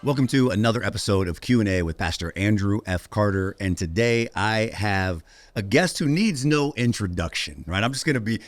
Welcome to another episode of Q&A with Pastor Andrew F. Carter. And today I have a guest who needs no introduction, right?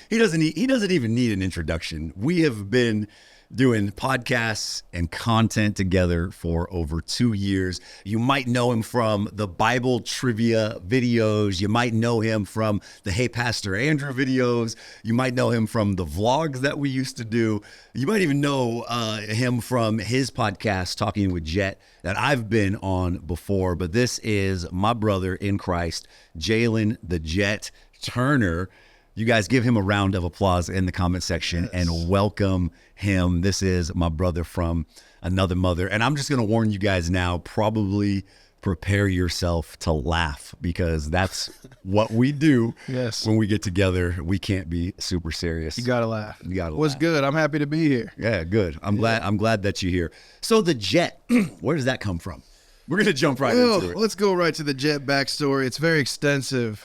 He doesn't even need an introduction. We have been doing podcasts and content together for over 2 years. You might know him from the Bible trivia videos. You might know him from the Hey Pastor Andrew videos. You might know him from the vlogs that we used to do. You might even know him from his podcast, Talking with Jet, that I've been on before. But this is my brother in Christ, Jaylen the Jet Turner. You guys give him a round of applause in the comment section and welcome him. This is my brother from another mother. And I'm just going to warn you guys now, probably prepare yourself to laugh because that's what we do. Yes. When we get together. We can't be super serious. You got to laugh. What's good? I'm happy to be here. Yeah, good. I'm glad that you're here. So the Jet, where does that come from? We're going to jump right into it. Let's go right to the Jet backstory. It's very extensive.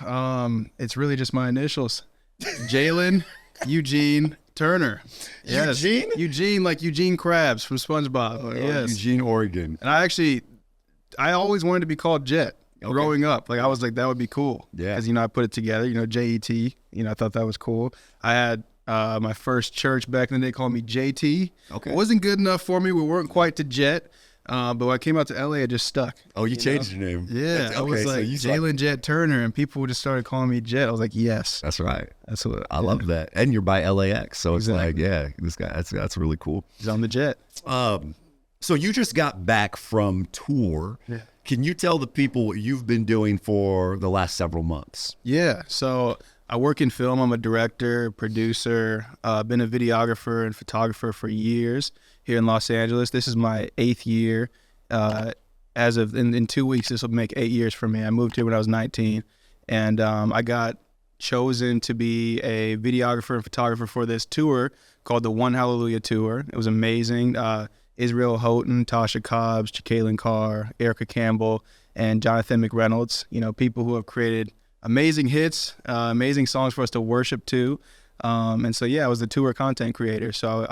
It's really just my initials. Jalen, Eugene, Turner. Yes. Eugene? Eugene, like Eugene Krabs from SpongeBob. Yes. Eugene, Oregon. And I always wanted to be called Jet growing up. Like I was like, that would be cool. Yeah. Because, I put it together, J-E-T, I thought that was cool. I had my first church back in the day called me JT. Okay. It wasn't good enough for me. We weren't quite to Jet. But when I came out to LA, it just stuck. Oh, you changed your name. Yeah, I was like Jalen Jet Turner, and people just started calling me Jet. I was like, yes, that's right. That's what I love that. And you're by LAX, so exactly. It's like, this guy, that's really cool. He's on the Jet. So you just got back from tour. Yeah. Can you tell the people what you've been doing for the last several months? Yeah. So I work in film. I'm a director, producer. Been a videographer and photographer for years here in Los Angeles. This is my 8th year. As of in 2 weeks, this will make 8 years for me. I moved here when I was 19, and I got chosen to be a videographer and photographer for this tour called the One Hallelujah Tour. It was amazing. Israel Houghton, Tasha Cobbs, Jaylen Carr, Erica Campbell, and Jonathan McReynolds. People who have created amazing hits, amazing songs for us to worship to. And so, I was the tour content creator. So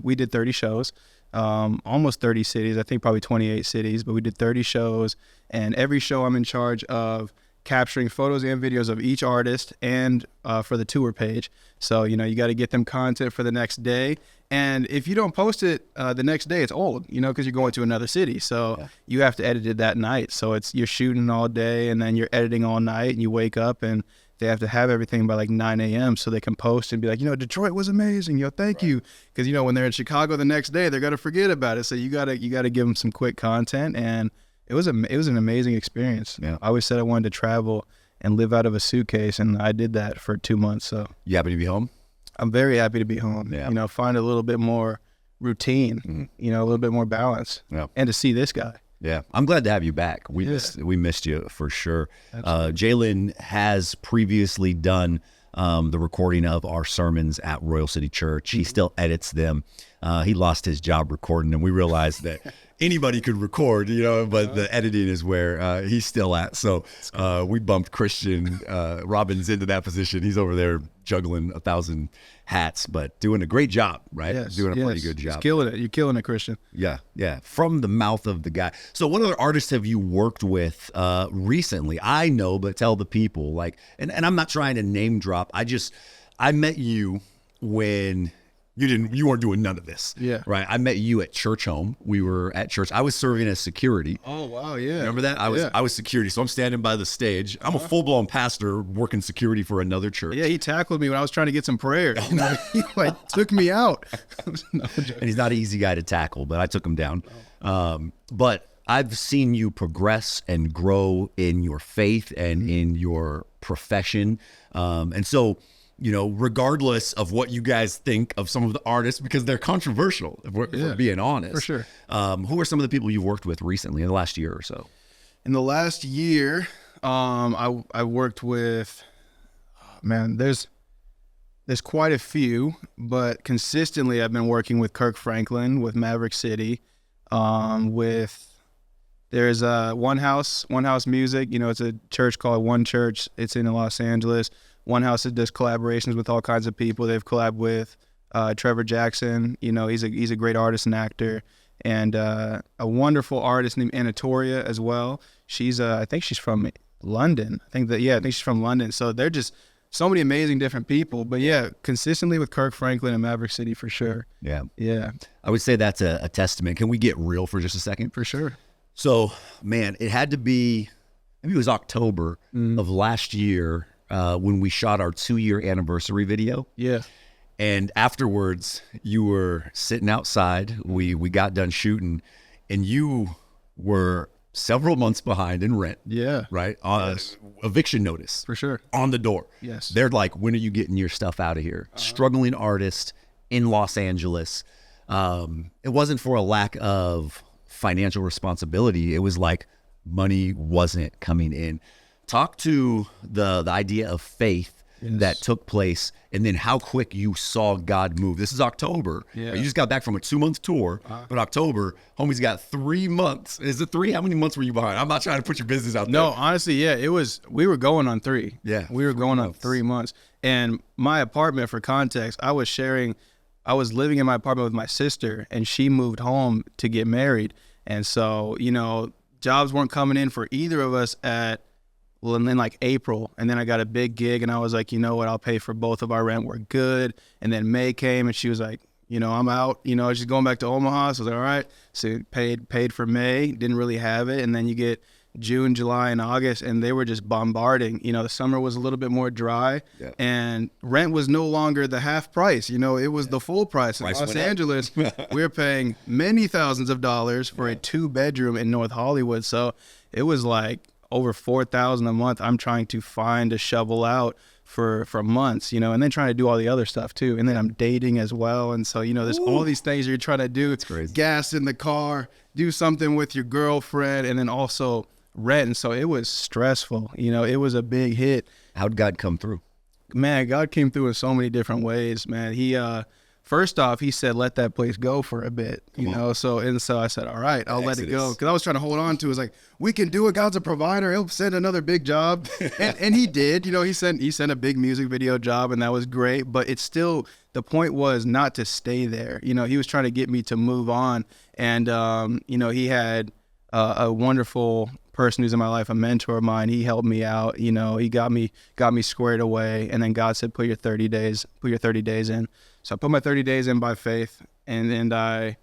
we did 30 shows, almost 30 cities, I think probably 28 cities, but we did 30 shows. And every show I'm in charge of capturing photos and videos of each artist and for the tour page. So, you got to get them content for the next day. And if you don't post it the next day, it's old, because you're going to another city. So you have to edit it that night. So you're shooting all day and then you're editing all night and you wake up and they have to have everything by like 9 a.m. so they can post and be like, Detroit was amazing. Thank you. Because, when they're in Chicago the next day, they're going to forget about it. So you got to give them some quick content. And it was an amazing experience. Yeah. I always said I wanted to travel and live out of a suitcase. And I did that for 2 months. So You happy to be home? I'm very happy to be home. Yeah. Find a little bit more routine, a little bit more balance, and to see this guy. Yeah, I'm glad to have you back. We missed you for sure. Jaylen has previously done the recording of our sermons at Royal City Church. He still edits them. He lost his job recording, and we realized that anybody could record, but the editing is where he's still at. So we bumped Christian Robbins into that position. He's over there juggling 1,000 hats, but doing a great job, right? Yes, doing a pretty good job. He's killing it. You're killing it, Christian. Yeah. From the mouth of the guy. So what other artists have you worked with recently? I know, but tell the people, and I'm not trying to name drop. I met you when you weren't doing none of this. Yeah. Right. I met you at church home. We were at church. I was serving as security. Oh, wow. Yeah. Remember that? I was security. So I'm standing by the stage. I'm a full-blown pastor working security for another church. Yeah. He tackled me when I was trying to get some prayers. He took me out. And he's not an easy guy to tackle, but I took him down. But I've seen you progress and grow in your faith and in your profession. And so, regardless of what you guys think of some of the artists, because they're controversial, if we're being honest. For sure. Who are some of the people you've worked with recently in the last year or so? In the last year, I worked with, there's quite a few, but consistently I've been working with Kirk Franklin, with Maverick City, there's One House Music. It's a church called One Church. It's in Los Angeles. One House does collaborations with all kinds of people. They've collabed with Trevor Jackson. He's a great artist and actor. and a wonderful artist named Anatolia as well. She's I think she's from London. I think she's from London. So they're just so many amazing different people. But yeah, consistently with Kirk Franklin and Maverick City for sure. Yeah. Yeah. I would say that's a testament. Can we get real for just a second? For sure. So, man, it had to be, maybe it was October of last year when we shot our 2-year anniversary video. Yeah. And afterwards, you were sitting outside. We got done shooting, and you were several months behind in rent. Yeah. Right? Eviction notice. For sure. On the door. Yes. They're like, when are you getting your stuff out of here? Struggling artist in Los Angeles. It wasn't for a lack of financial responsibility. It was like money wasn't coming in. Talk to the idea of faith that took place, and then how quick you saw God move. This is October. Yeah. You just got back from a 2-month tour, but October, homie's got 3 months. Is it 3? How many months were you behind? I'm not trying to put your business out there. No, honestly, yeah, we were going on 3. Yeah. We were going on 3 months. And my apartment, for context, I was living in my apartment with my sister, and she moved home to get married. And so, jobs weren't coming in for either of us and then like April, and then I got a big gig, and I was like, you know what, I'll pay for both of our rent. We're good. And then May came, and she was like, I'm out, she's going back to Omaha. So I was like, all right. So paid for May, didn't really have it. And then you get June, July, and August, and they were just bombarding. The summer was a little bit more dry, and rent was no longer the half price. It was the full price. In Los Angeles, we were paying many thousands of dollars for a 2-bedroom in North Hollywood. So it was like over $4,000 a month. I'm trying to find a shovel out for months, and then trying to do all the other stuff too. And then I'm dating as well. And so, there's all these things you're trying to do. It's crazy. Gas in the car, do something with your girlfriend, and then also rent. And so it was stressful. It was a big hit. How'd God come through? Man, God came through in so many different ways, man. He, first off, he said, let that place go for a bit, So I said, all right, I'll let it go. Cause I was trying to hold on to it. It was like, we can do it. God's a provider. He'll send another big job. and he did, he sent a big music video job, and that was great, but it's still, the point was not to stay there. He was trying to get me to move on. And, he had a wonderful person who's in my life, a mentor of mine. He helped me out. He got me squared away. And then God said, put your 30 days in. So I put my 30 days in by faith, and I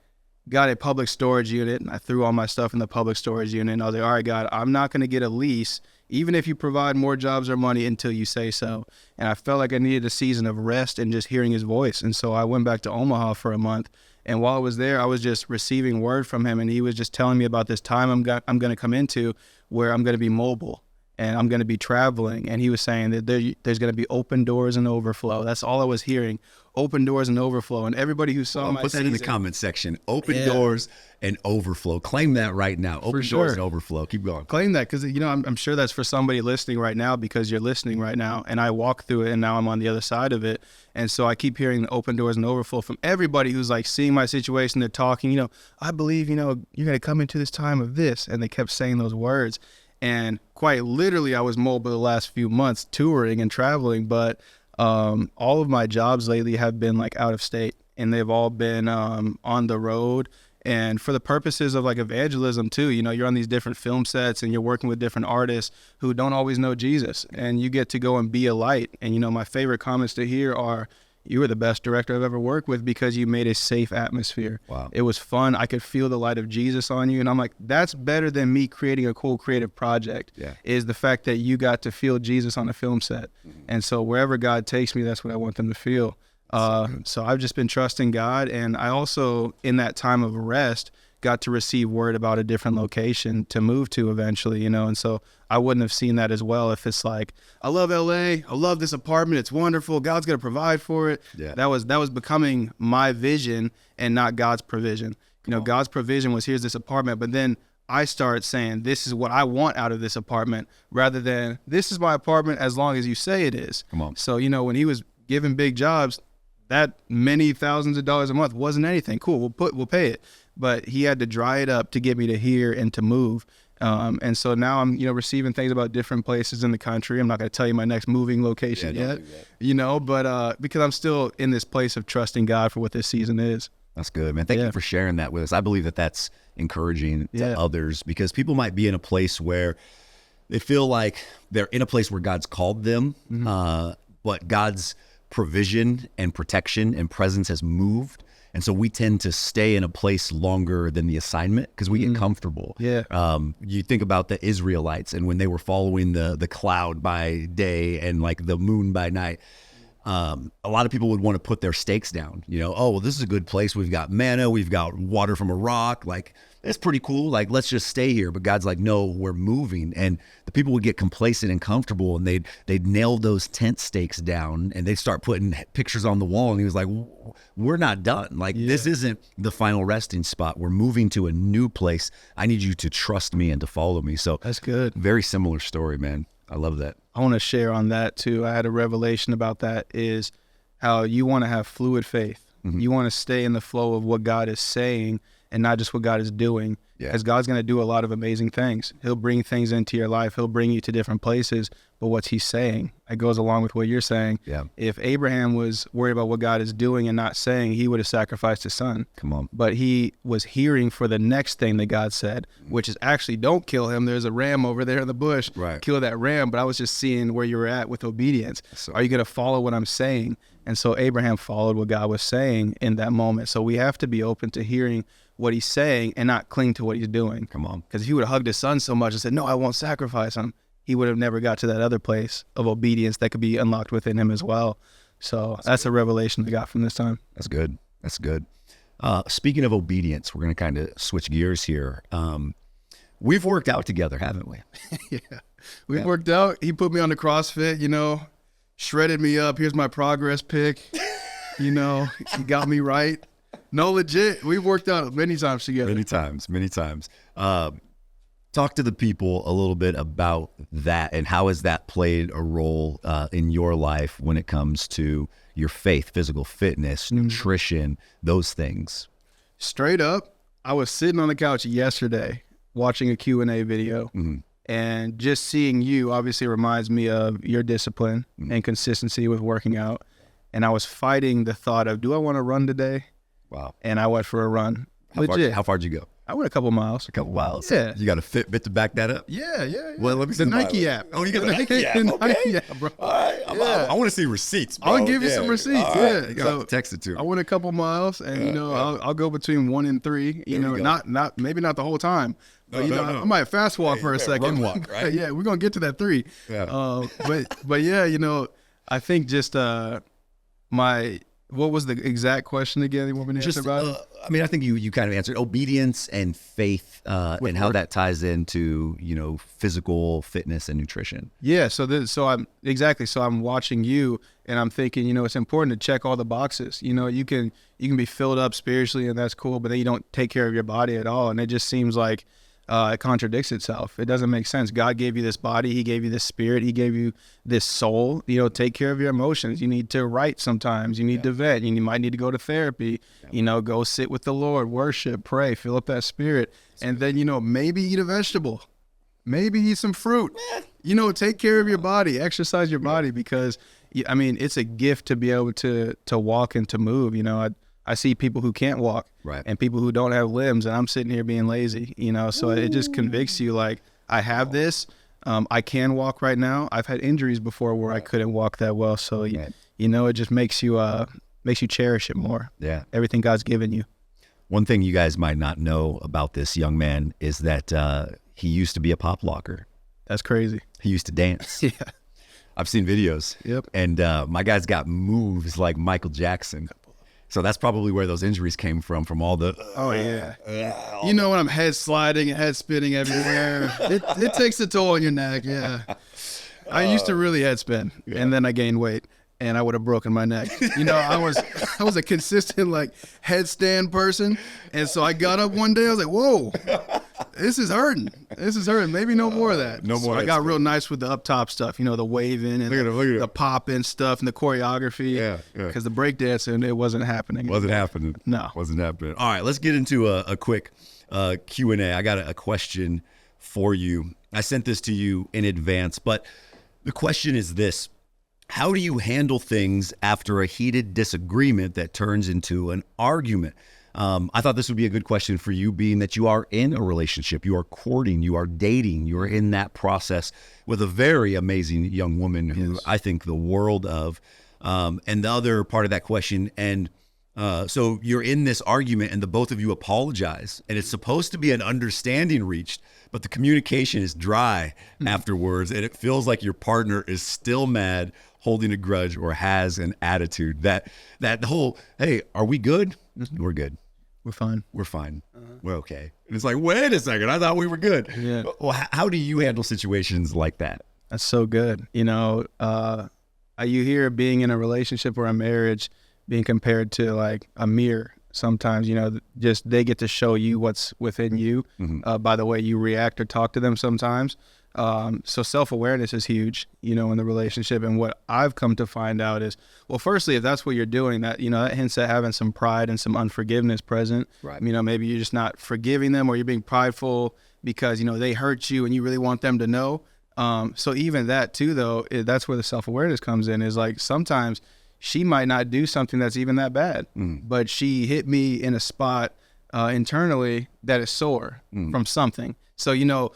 got a public storage unit, and I threw all my stuff in the public storage unit. And I was like, all right, God, I'm not going to get a lease, even if you provide more jobs or money, until you say so. And I felt like I needed a season of rest and just hearing his voice. And so I went back to Omaha for a month. And while I was there, I was just receiving word from him, and he was just telling me about this time I'm going to come into where I'm going to be mobile and I'm going to be traveling. And he was saying that there's going to be open doors and overflow. That's all I was hearing, open doors and overflow. And everybody who saw my put that in the comment section, open doors and overflow. Claim that right now, open doors and overflow. Keep going. Claim that, because I'm sure that's for somebody listening right now, because you're listening right now. And I walked through it, and now I'm on the other side of it. And so I keep hearing the open doors and overflow from everybody who's like seeing my situation. They're talking, I believe, you're going to come into this time of this. And they kept saying those words. And quite literally, I was mobile the last few months, touring and traveling. But all of my jobs lately have been like out of state, and they've all been on the road. And for the purposes of like evangelism too, you're on these different film sets, and you're working with different artists who don't always know Jesus, and you get to go and be a light. And my favorite comments to hear are, you were the best director I've ever worked with, because you made a safe atmosphere. Wow. It was fun. I could feel the light of Jesus on you. And I'm like, that's better than me creating a cool creative project, is the fact that you got to feel Jesus on a film set. And so wherever God takes me, that's what I want them to feel. So I've just been trusting God. And I also, in that time of rest, got to receive word about a different location to move to eventually, and so I wouldn't have seen that as well if it's like, I love LA, I love this apartment, it's wonderful, God's going to provide for it. That was becoming my vision and not God's provision. God's provision was, here's this apartment, but then I start saying, this is what I want out of this apartment, rather than, this is my apartment as long as you say it is. Come on. So, when he was giving big jobs, that many thousands of dollars a month wasn't anything. Cool, we'll pay it. But he had to dry it up to get me to here and to move. And so now I'm, receiving things about different places in the country. I'm not going to tell you my next moving location yet, but because I'm still in this place of trusting God for what this season is. That's good, man. Thank you for sharing that with us. I believe that that's encouraging to others, because people might be in a place where they feel like they're in a place where God's called them, but God's provision and protection and presence has moved. And so we tend to stay in a place longer than the assignment because we get comfortable. You think about the Israelites and when they were following the cloud by day and like the moon by night. A lot of people would want to put their stakes down, oh, well, this is a good place. We've got manna. We've got water from a rock. Like, it's pretty cool. Like, let's just stay here. But God's like, no, we're moving. And the people would get complacent and comfortable, and they'd nail those tent stakes down, and they'd start putting pictures on the wall. And he was like, we're not done. Like, this isn't the final resting spot. We're moving to a new place. I need you to trust me and to follow me. So that's good. Very similar story, man. I love that. I want to share on that too. I had a revelation about that, is how you want to have fluid faith. You want to stay in the flow of what God is saying and not just what God is doing. Because God's going to do a lot of amazing things. He'll bring things into your life. He'll bring you to different places. But what's he saying? It goes along with what you're saying. If Abraham was worried about what God is doing and not saying, he would have sacrificed his son. Come on. But he was hearing for the next thing that God said, which is actually, don't kill him. There's a ram over there in the bush. Kill that ram. But I was just seeing where you were at with obedience. Are you going to follow what I'm saying? And so Abraham followed what God was saying in that moment. So we have to be open to hearing what he's saying and not cling to what he's doing. Come on. Because if he would have hugged his son so much and said, no, I won't sacrifice him, he would have never got to that other place of obedience that could be unlocked within him as well. So that's a revelation I got from this time. That's good. That's good. Speaking of obedience, we're going to kind of switch gears here. We've worked out together, haven't we? We've worked out. He put me on the CrossFit, shredded me up. Here's my progress pic. He got me right. No, legit. We've worked out many times together. Many times. Talk to the people a little bit about that, and how has that played a role in your life when it comes to your faith, physical fitness, nutrition, those things? Straight up, I was sitting on the couch yesterday watching a Q&A video, and just seeing you obviously reminds me of your discipline and consistency with working out. And I was fighting the thought of, do I want to run today? Wow. And I went for a run. How far did you go? I went a couple miles. Yeah. You got a Fitbit to back that up? Yeah. Well, let me see the Nike app. Oh, you got the Nike app. The Okay. Nike app, bro. All right. I want to see receipts, bro. I'll give you some receipts. All right. You got So to text it to me. I went a couple miles, and I'll go between 1 and 3. Not maybe not the whole time. But I might fast walk for a second. Run walk, right? Yeah, we're gonna get to that 3. Yeah. But yeah, I think just what was the exact question again you want me to answer about? I think you kind of answered obedience and faith, and how that ties into physical fitness and nutrition. Yeah, so I'm watching you, and I'm thinking, it's important to check all the boxes. You can be filled up spiritually, and that's cool, but then you don't take care of your body at all, and it just seems like it contradicts itself. It doesn't make sense. God gave you this body. He gave you this spirit. He gave you this soul. Take care of your emotions. You need to write sometimes. You need to vent. You might need to go to therapy. Go sit with the Lord, worship, pray, fill up that spirit. And then, maybe eat a vegetable. Maybe eat some fruit. Take care of your body. Exercise your body, because, it's a gift to be able to walk and to move. I see people who can't walk, and people who don't have limbs, and I'm sitting here being lazy, so it just convicts you, like, I have this, I can walk right now. I've had injuries before where I couldn't walk that well. So, it just makes you cherish it more. Yeah. Everything God's given you. One thing you guys might not know about this young man is that he used to be a pop locker. That's crazy. He used to dance. Yeah. I've seen videos. Yep. And my guy's got moves like Michael Jackson. So that's probably where those injuries came from all the... when I'm head sliding and head spinning everywhere, it takes a toll on your neck, yeah. I used to really head spin, and then I gained weight, and I would have broken my neck. I was a consistent, headstand person, and so I got up one day, I was like, whoa, this is hurting. Maybe no more of that. No more. So I got real nice with the up top stuff, the waving and the popping stuff and the choreography. Yeah. Because the breakdancing, it wasn't happening. No. Wasn't happening. All right, let's get into a quick Q&A. I got a question for you. I sent this to you in advance, but the question is this. How do you handle things after a heated disagreement that turns into an argument? I thought this would be a good question for you, being that you are in a relationship, you are courting, you are dating, you are in that process with a very amazing young woman who I think the world of. And the other part of that question, and so you're in this argument and the both of you apologize, and it's supposed to be an understanding reached, but the communication is dry afterwards, and it feels like your partner is still mad, holding a grudge, or has an attitude. That whole, hey, are we good? We're good. We're fine. We're fine. We're okay. And it's like, wait a second, I thought we were good. Yeah. Well, how do you handle situations like that? That's so good. You know, you hear being in a relationship or a marriage being compared to like a mirror. Sometimes, you know, just they get to show you what's within you by the way you react or talk to them sometimes. So self-awareness is huge, you know, in the relationship. And what I've come to find out is, well, firstly, if that's what you're doing, that, you know, that hints at having some pride and some unforgiveness present. Right. You know, maybe you're just not forgiving them, or you're being prideful because, you know, they hurt you and you really want them to know. So even that too, though, that's where the self-awareness comes in, is like sometimes she might not do something that's even that bad, but she hit me in a spot internally that is sore from something. So, you know,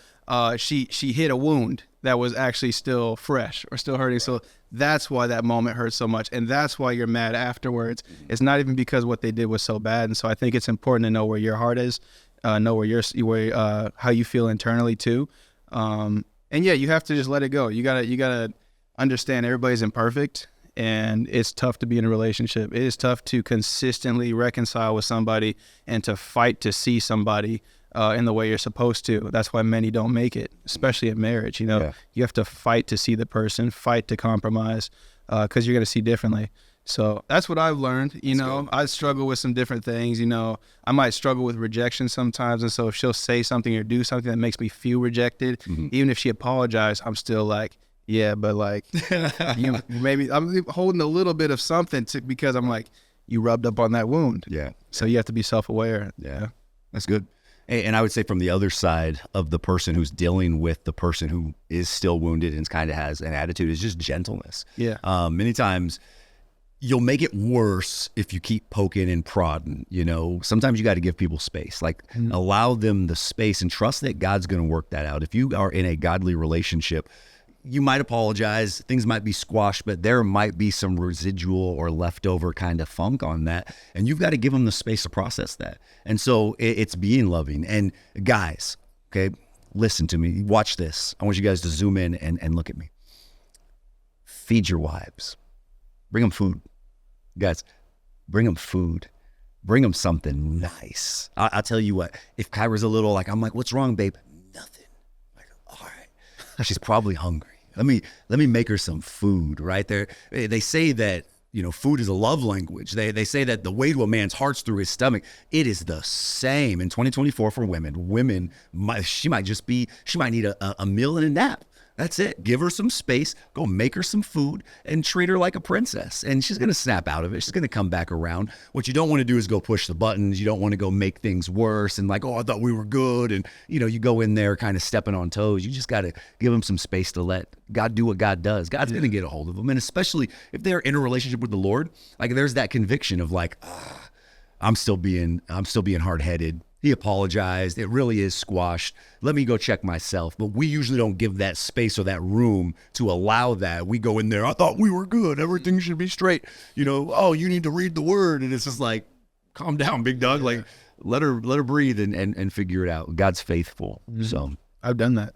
she hit a wound that was actually still fresh or still hurting. Right. So that's why that moment hurt so much. And that's why you're mad afterwards. It's not even because what they did was so bad. And so I think it's important to know where your heart is, know where how you feel internally too. And yeah, you have to just let it go. You gotta understand everybody's imperfect, and it's tough to be in a relationship. It is tough to consistently reconcile with somebody and to fight to see somebody in the way you're supposed to. That's why many don't make it, especially in marriage. You know, you have to fight to see the person, fight to compromise, because you're going to see differently. So that's what I've learned. You know, I struggle with some different things. You know, I might struggle with rejection sometimes. And so if she'll say something or do something that makes me feel rejected, even if she apologized, I'm still like, yeah, but like, maybe I'm holding a little bit of something because I'm like, you rubbed up on that wound. Yeah. So you have to be self-aware. Yeah. That's good. And I would say from the other side of the person who's dealing with the person who is still wounded and kind of has an attitude is just gentleness. Yeah. Many times you'll make it worse if you keep poking and prodding. You know, sometimes you got to give people space, like allow them the space and trust that God's going to work that out. If you are in a godly relationship, you might apologize, things might be squashed, but there might be some residual or leftover kind of funk on that. And you've got to give them the space to process that. And so it's being loving. And guys, okay, listen to me, watch this. I want you guys to zoom in and look at me. Feed your wives, bring them food. Guys, bring them food, bring them something nice. I'll tell you what, if Kyra's a little like, I'm like, what's wrong, babe? Nothing. I'm like, all right. She's probably hungry. Let me make her some food, right? There, they say that, you know, food is a love language. They say that the way to a man's heart's through his stomach. It is the same in 2024 for women. Women, she might need a meal and a nap. That's it. Give her some space, go make her some food, and treat her like a princess. And she's going to snap out of it. She's going to come back around. What you don't want to do is go push the buttons. You don't want to go make things worse and like, oh, I thought we were good. And, you know, you go in there kind of stepping on toes. You just got to give them some space to let God do what God does. God's going to get a hold of them. And especially if they're in a relationship with the Lord, like there's that conviction of like, I'm still being hard-headed. He apologized. It really is squashed. Let me go check myself. But we usually don't give that space or that room to allow that. We go in there, I thought we were good. Everything should be straight. You know, oh, you need to read the word. And it's just like, calm down, big dog. Like, let her breathe and figure it out. God's faithful. So I've done that.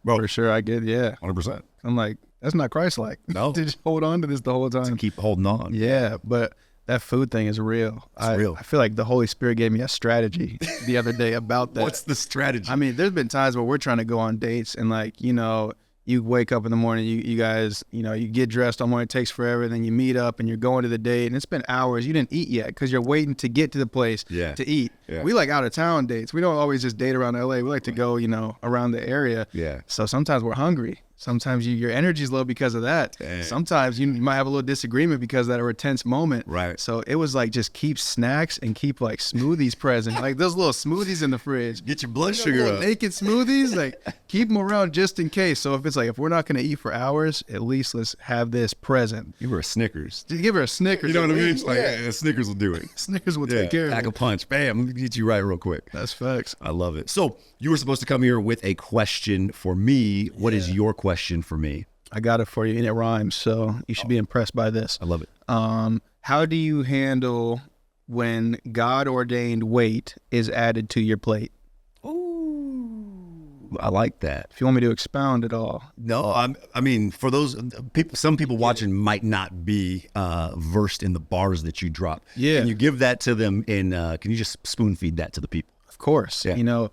Bro, for sure I did. Yeah. 100%. I'm like, that's not Christ-like. No. To just hold on to this the whole time. To keep holding on. Yeah. But that food thing is real. It's real. I feel like the Holy Spirit gave me a strategy the other day about that. What's the strategy? I mean, there's been times where we're trying to go on dates and like, you know, you wake up in the morning, you guys, you know, you get dressed on morning, it takes forever, then you meet up and you're going to the date and it's been hours. You didn't eat yet because you're waiting to get to the place to eat. Yeah. We like out of town dates. We don't always just date around LA. We like to go, you know, around the area. Yeah. So sometimes we're hungry. Sometimes your energy's low because of that. Dang. Sometimes you might have a little disagreement because of that or a tense moment. Right. So it was like, just keep snacks and keep like smoothies present. Like those little smoothies in the fridge. Get your blood You know, sugar little up. naked smoothies, like keep them around just in case. So if it's like, if we're not going to eat for hours, at least let's have this present. You were a Snickers. Just give her a Snickers. You know what I mean? It's like, Yeah. yeah, Snickers will do it. Snickers will take care of Pack it. a punch. Bam. Let me get you right real quick. That's facts. I love it. So you were supposed to come here with a question for me. What is your question for me? I got it for you, and it rhymes, so you should be impressed by this. I love it. How do you handle when God-ordained weight is added to your plate? Ooh, I like that. If you want me to expound at all. No, I mean, for those people, some people watching might not be versed in the bars that you drop. Yeah. Can you give that to them in, can you just spoon feed that to the people? Of course. Yeah. You know,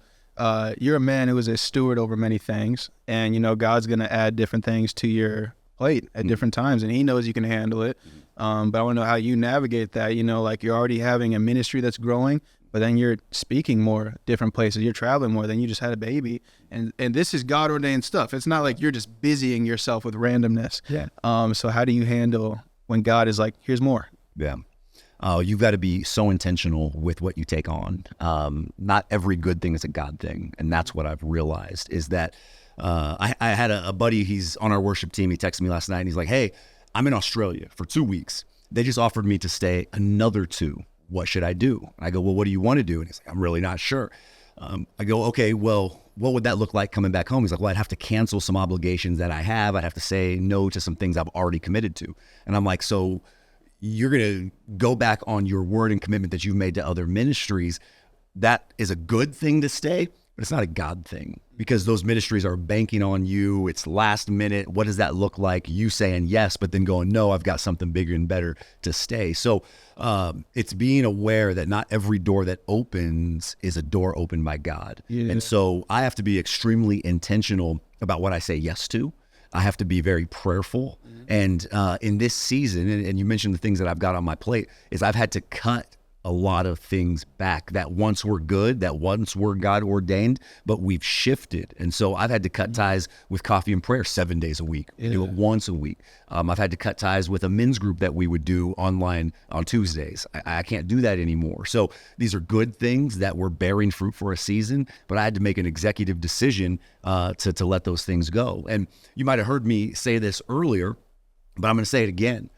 you're a man who is a steward over many things, and, you know, God's going to add different things to your plate at different times, and he knows you can handle it. But I want to know how you navigate that. You know, like you're already having a ministry that's growing, but then you're speaking more different places. You're traveling more. Then you just had a baby, and this is God-ordained stuff. It's not like you're just busying yourself with randomness. Yeah. So how do you handle when God is like, here's more? Yeah. You've got to be so intentional with what you take on. Not every good thing is a God thing. And that's what I've realized is that I had a buddy, he's on our worship team. He texted me last night and he's like, hey, I'm in Australia for 2 weeks. They just offered me to stay another 2. What should I do? I go, well, what do you want to do? And he's like, I'm really not sure. I go, okay, well, what would that look like coming back home? He's like, well, I'd have to cancel some obligations that I have. I'd have to say no to some things I've already committed to. And I'm like, so you're going to go back on your word and commitment that you've made to other ministries. That is a good thing to stay, but it's not a God thing because those ministries are banking on you. It's last minute. What does that look like? You saying yes, but then going, no, I've got something bigger and better to stay. So it's being aware that not every door that opens is a door opened by God. Yeah. And so I have to be extremely intentional about what I say yes to. I have to be very prayerful. And in this season, and you mentioned the things that I've got on my plate, is I've had to cut a lot of things back that once were good, that once were God ordained, but we've shifted. And so I've had to cut ties with coffee and prayer 7 days a week, do it once a week. I've had to cut ties with a men's group that we would do online on Tuesdays. I can't do that anymore. So these are good things that were bearing fruit for a season, but I had to make an executive decision to let those things go. And you might have heard me say this earlier, but I'm going to say it again.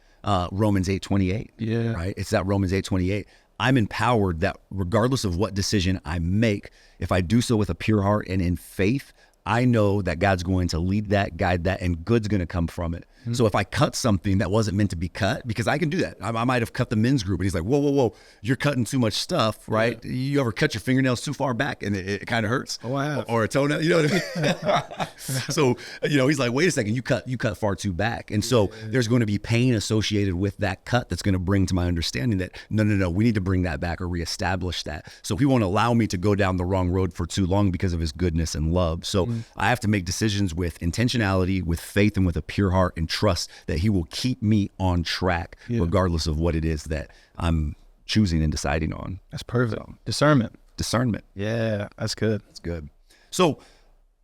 Romans 8:28. Yeah. Right. It's that Romans 8:28. I'm empowered that regardless of what decision I make, if I do so with a pure heart and in faith, I know that God's going to lead that, guide that, and good's going to come from it. Mm-hmm. So if I cut something that wasn't meant to be cut, because I can do that. I might have cut the men's group, and he's like, whoa, you're cutting too much stuff, right? Yeah. You ever cut your fingernails too far back and it kind of hurts? Oh, I have. Or a toenail, you know what I mean? So, he's like, wait a second, you cut far too back. And so there's going to be pain associated with that cut that's going to bring to my understanding that, no, we need to bring that back or reestablish that. So he won't allow me to go down the wrong road for too long because of his goodness and love. So I have to make decisions with intentionality, with faith, and with a pure heart and trust that he will keep me on track regardless of what it is that I'm choosing and deciding on. That's perfect. So, Discernment. Yeah, that's good. That's good. So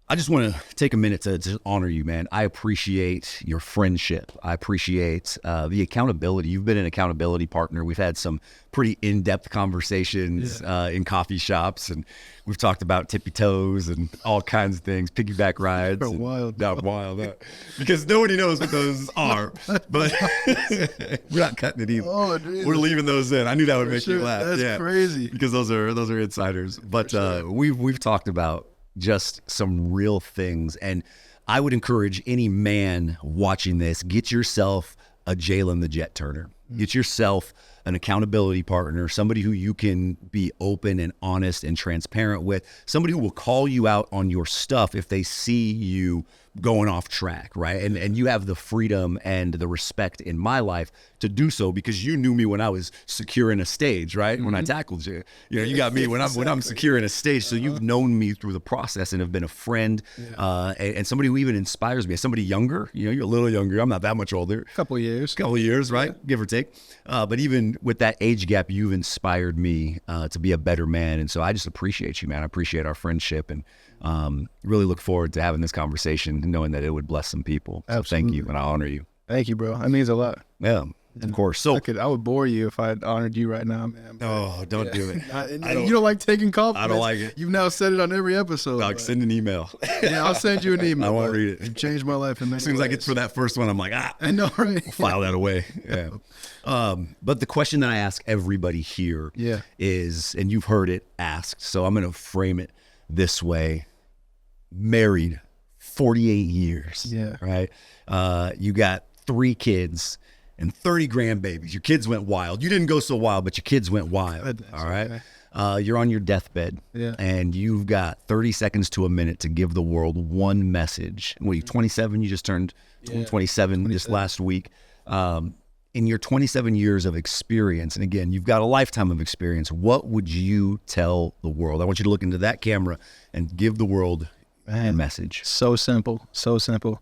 I just want to take a minute to honor you, man. I appreciate your friendship. I appreciate the accountability. You've been an accountability partner. We've had some pretty in-depth conversations in coffee shops, and we've talked about tippy toes and all kinds of things, piggyback rides. They're wild. Not wild. Because nobody knows what those are, but we're not cutting it either. Oh, geez. We're leaving those in. I knew that would make you laugh. That's crazy. Because those are insiders. But we've talked about just some real things. And I would encourage any man watching this, get yourself a Jaylen the Jet Turner. Get yourself an accountability partner, somebody who you can be open and honest and transparent with, somebody who will call you out on your stuff if they see you going off track, right? And you have the freedom and the respect in my life to do so because you knew me when I was securing a stage, right? When I tackled you. You got me when I'm securing a stage. So you've known me through the process and have been a friend and somebody who even inspires me. As somebody younger, you're a little younger. I'm not that much older. Couple years, right? Give or take. take. But even with that age gap, you've inspired me to be a better man. And so I just appreciate you, man. I appreciate our friendship, and really look forward to having this conversation, knowing that it would bless some people. So thank you, and I honor you. Thank you, bro. That means a lot. Yeah, of course. So I would bore you if I honored you right now, man. oh, don't do it. You don't like taking compliments. I don't like it. You've now said it on every episode. Doc, send an email. Yeah, I'll send you an email. I won't read it. You changed my life in many Seems like ways. it's for that first one. I'm like, I know, right? file that away. Yeah. But the question that I ask everybody here is, and you've heard it asked, so I'm going to frame it this way. Married 48 years. Yeah. Right. You got 3 kids and 30 grandbabies. Your kids went wild. You didn't go so wild, but your kids went wild. All right. Okay. You're on your deathbed, and you've got 30 seconds to a minute to give the world one message. What are you, 27? You just turned 27 just last week. In your 27 years of experience, and again, you've got a lifetime of experience, what would you tell the world? I want you to look into that camera and give the world a message. So simple. So simple.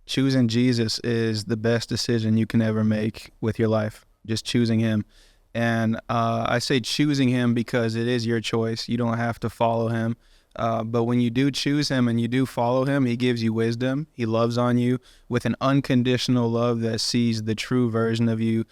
Choosing Jesus is the best decision you can ever make with your life. Just choosing him. And I say choosing him because it is your choice. You don't have to follow him. But when you do choose him and you do follow him, he gives you wisdom. He loves on you with an unconditional love that sees the true version of you.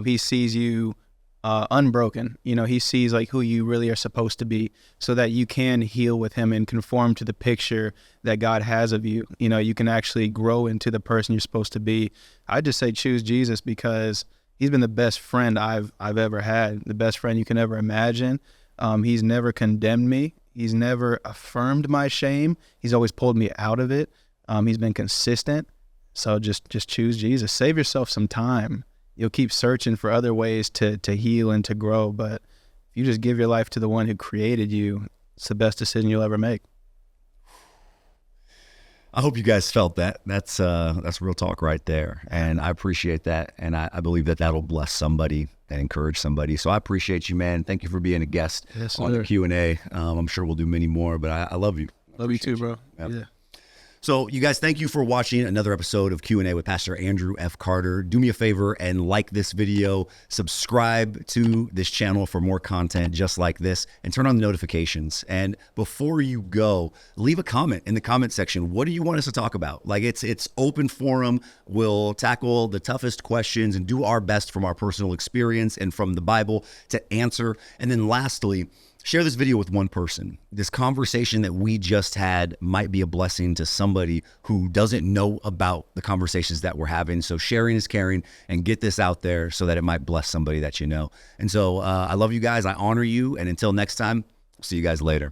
He sees you unbroken. You know, he sees like who you really are supposed to be, so that you can heal with him and conform to the picture that God has of you. You know, you can actually grow into the person you're supposed to be. I just say choose Jesus because he's been the best friend I've ever had, the best friend you can ever imagine. He's never condemned me. He's never affirmed my shame. He's always pulled me out of it. He's been consistent. So just choose Jesus. Save yourself some time. You'll keep searching for other ways to heal and to grow. But if you just give your life to the one who created you, it's the best decision you'll ever make. I hope you guys felt that. That's real talk right there. And I appreciate that. And I believe that that'll bless somebody and encourage somebody. So I appreciate you, man. Thank you for being a guest on the Q&A. I'm sure we'll do many more, but I love you. Love you too, bro. Yep. Yeah. So you guys, thank you for watching another episode of Q&A with Pastor Andrew F. Carter. Do me a favor and like this video, subscribe to this channel for more content just like this, and turn on the notifications. And before you go, leave a comment in the comment section. What do you want us to talk about? Like it's open forum. We'll tackle the toughest questions and do our best from our personal experience and from the Bible to answer. And then lastly, share this video with one person. This conversation that we just had might be a blessing to somebody who doesn't know about the conversations that we're having. So sharing is caring, and get this out there so that it might bless somebody that you know. And so I love you guys. I honor you. And until next time, see you guys later.